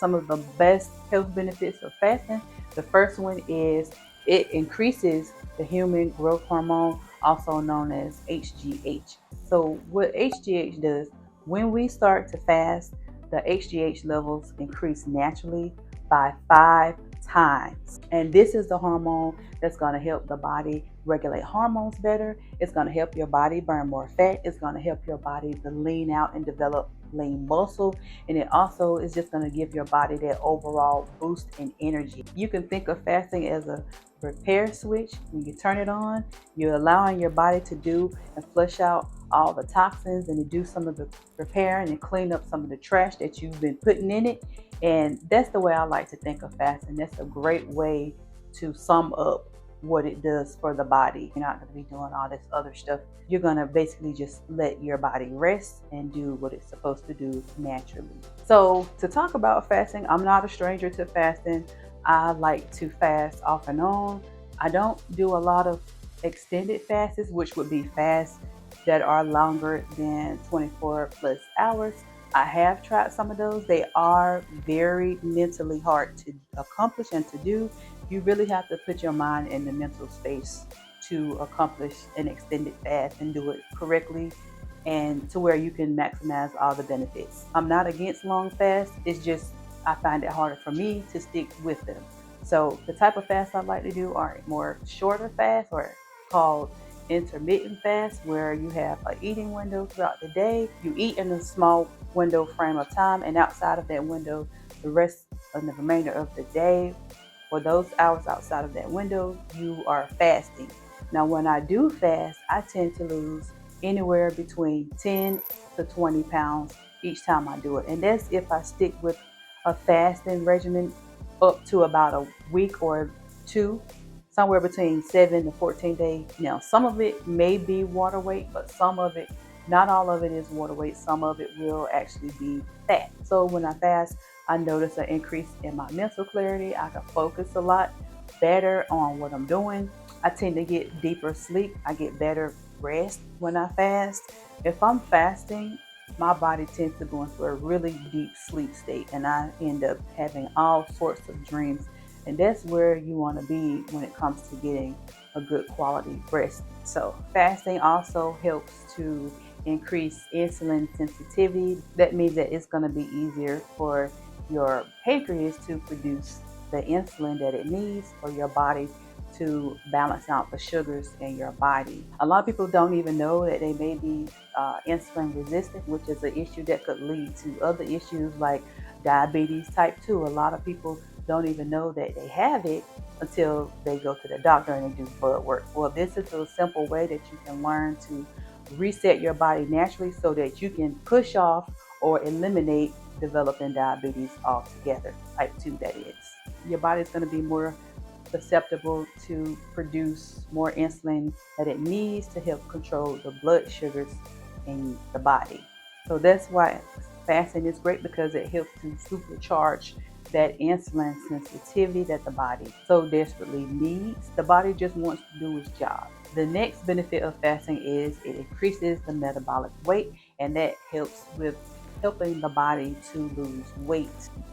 Some of the best health benefits of fasting. The first one is it increases the human growth hormone, also known as HGH. So what HGH does, when we start to fast, the HGH levels increase naturally by 5 times. And this is the hormone that's going to help the body regulate hormones better. It's going to help your body burn more fat. It's going to help your body to lean out and develop lean muscle. And it also is just going to give your body that overall boost in energy. You can think of fasting as a repair switch. When you turn it on, you're allowing your body to do and flush out all the toxins and to do some of the repair and clean up some of the trash that you've been putting in it. And that's the way I like to think of fasting. That's a great way to sum up what it does for the body. You're not going to be doing all this other stuff. You're going to basically just let your body rest and do what it's supposed to do naturally. So to talk about fasting, I'm not a stranger to fasting. I like to fast off and on. I don't do a lot of extended fasts, which would be fasts that are longer than 24 plus hours. I have tried some of those. They are very mentally hard to accomplish and to do. You really have to put your mind in the mental space to accomplish an extended fast and do it correctly and to where you can maximize all the benefits. I'm not against long fasts. It's just I find it harder for me to stick with them. So the type of fasts I like to do are more shorter fasts, or called intermittent fast, where you have an eating window throughout the day. You eat in a small window frame of time, and outside of that window, the rest of the remainder of the day, for those hours outside of that window, you are fasting. Now, when I do fast, I tend to lose anywhere between 10 to 20 pounds each time I do it. And that's if I stick with a fasting regimen up to about a week or two, somewhere between 7 to 14 days. Now, some of it may be water weight, but some of it, not all of it is water weight. Some of it will actually be fat. So when I fast, I notice an increase in my mental clarity. I can focus a lot better on what I'm doing. I tend to get deeper sleep. I get better rest when I fast. If I'm fasting, my body tends to go into a really deep sleep state, and I end up having all sorts of dreams. And that's where you want to be when it comes to getting a good quality rest. So fasting also helps to increase insulin sensitivity. That means that it's going to be easier for your pancreas to produce the insulin that it needs for your body to balance out the sugars in your body. A lot of people don't even know that they may be insulin resistant, which is an issue that could lead to other issues like diabetes type 2. A lot of people don't even know that they have it until they go to the doctor and they do blood work. Well, this is a simple way that you can learn to reset your body naturally so that you can push off or eliminate developing diabetes altogether, type 2 that is. Your body is going to be more susceptible to produce more insulin that it needs to help control the blood sugars in the body. So that's why fasting is great, because it helps to supercharge that insulin sensitivity that the body so desperately needs. The body just wants to do its job. The next benefit of fasting is it increases the metabolic weight, and that helps with helping the body to lose weight.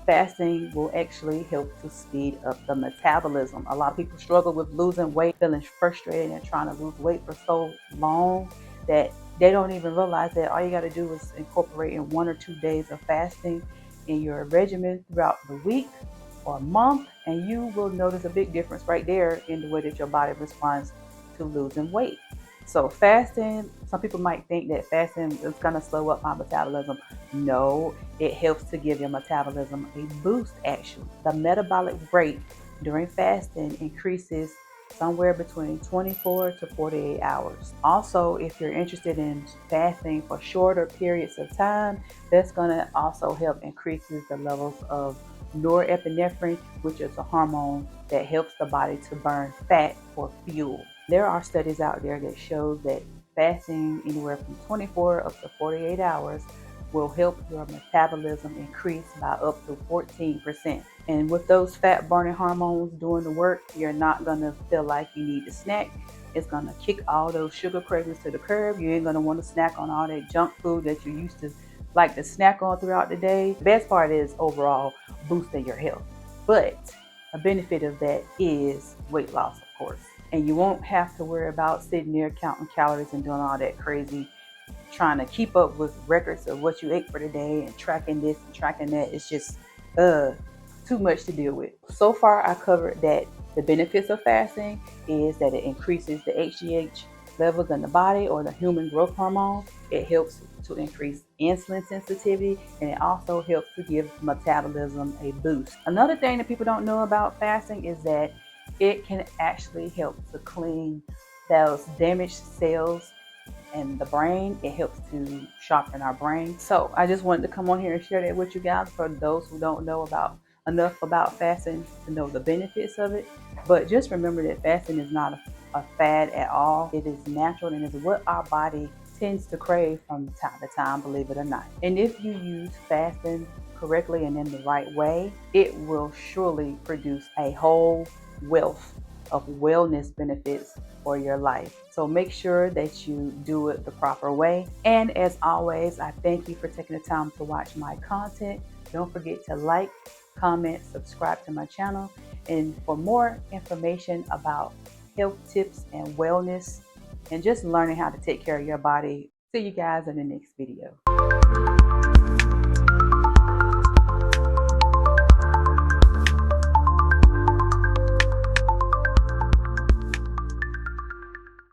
Fasting will actually help to speed up the metabolism. A lot of people struggle with losing weight, feeling frustrated and trying to lose weight for so long that they don't even realize that all you got to do is incorporate in 1 or 2 days of fasting in your regimen throughout the week or month, and you will notice a big difference right there in the way that your body responds to losing weight. So fasting, some people might think that fasting is going to slow up my metabolism. No, it helps to give your metabolism a boost actually. The metabolic rate during fasting increases somewhere between 24 to 48 hours. Also, if you're interested in fasting for shorter periods of time, that's going to also help increases the levels of norepinephrine, which is a hormone that helps the body to burn fat for fuel. There are studies out there that show that fasting anywhere from 24 up to 48 hours will help your metabolism increase by up to 14%. And with those fat burning hormones doing the work, you're not going to feel like you need to snack. It's going to kick all those sugar cravings to the curb. You ain't going to want to snack on all that junk food that you used to like to snack on throughout the day. The best part is overall boosting your health. But a benefit of that is weight loss, of course. And you won't have to worry about sitting there counting calories and doing all that crazy, trying to keep up with records of what you ate for the day and tracking this and tracking that. It's just too much to deal with. So far, I covered that the benefits of fasting is that it increases the HGH levels in the body, or the human growth hormone. It helps to increase insulin sensitivity, and it also helps to give metabolism a boost. Another thing that people don't know about fasting is that it can actually help to clean those damaged cells in the brain. It helps to sharpen our brain. So I just wanted to come on here and share that with you guys, for those who don't know enough about fasting to know the benefits of it. But just remember that fasting is not a fad at all. It is natural, and is what our body tends to crave from time to time, believe it or not. And if you use fasting correctly and in the right way, it will surely produce a whole wealth of wellness benefits for your life. So make sure that you do it the proper way. And as always, I thank you for taking the time to watch my content. Don't forget to like, comment, subscribe to my channel. And for more information about health tips and wellness and just learning how to take care of your body, see you guys in the next video.